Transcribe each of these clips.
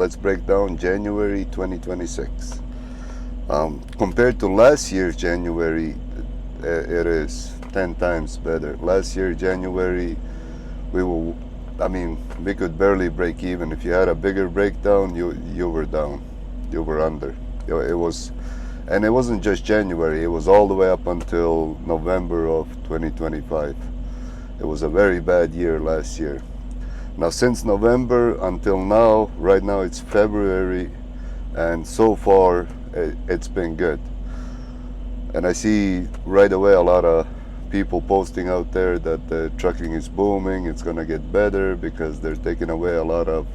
let's break down January 2026. Compared to last year's January, it is 10 times better. Last year January, we could barely break even. If you had a bigger breakdown, you were down, you were under. It was, and it wasn't just January. It was all the way up until November of 2025. It was a very bad year last year. Now, since November until now, right now it's February, and so far it's been good. And I see right away a lot of people posting out there that the trucking is booming, it's gonna get better because they're taking away a lot of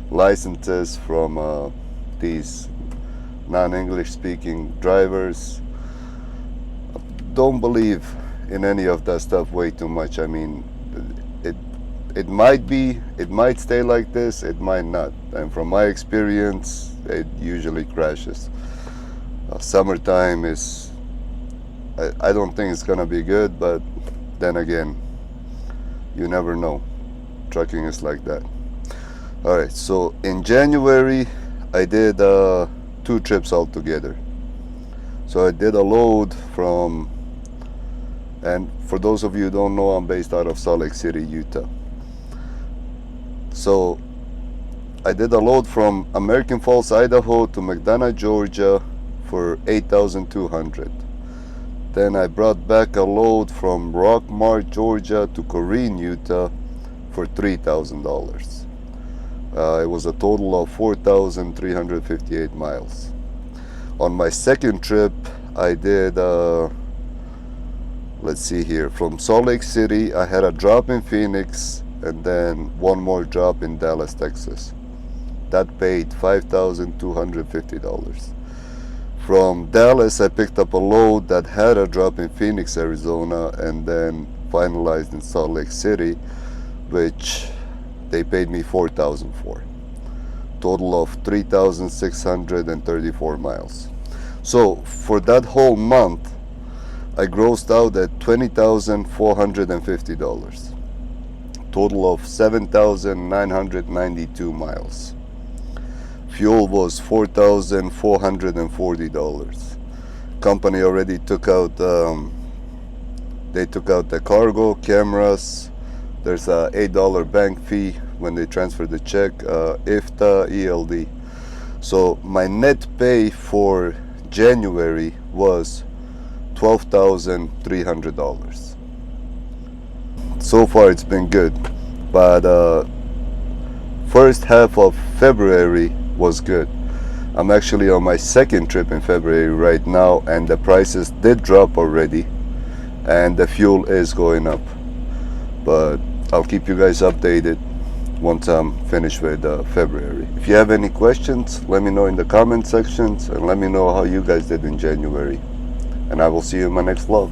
licenses from these non-English speaking drivers. Don't believe in any of that stuff way too much. I mean, it might stay like this, it might not. And from my experience, it usually crashes. Summertime is, I don't think it's gonna be good, but then again, you never know. Trucking is like that. All right, so in January, I did 2 trips altogether. So I did a load from, and for those of you who don't know, I'm based out of Salt Lake City, Utah. So I did a load from American Falls, Idaho to McDonough, Georgia for $8,200. Then I brought back a load from Rockmart, Georgia to Corrine, Utah for $3,000. It was a total of 4,358 miles. On my second trip, I did, let's see here, from Salt Lake City, I had a drop in Phoenix and then one more drop in Dallas, Texas. That paid $5,250. From Dallas, I picked up a load that had a drop in Phoenix, Arizona, and then finalized in Salt Lake City, which they paid me $4,000 for. Total of 3,634 miles. So for that whole month, I grossed out at $20,450. Total of 7,992 miles. Fuel was $4,440. Company already took out, they took out the cargo, cameras. There's a $8 bank fee when they transfer the check, IFTA, ELD. So my net pay for January was $12,300. So far it's been good, but first half of February was good. I'm actually on my second trip in February right now, and the prices did drop already and the fuel is going up, but I'll keep you guys updated once I'm finished with February. If you have any questions, let me know in the comment sections, and let me know how you guys did in January, and I will see you in my next vlog.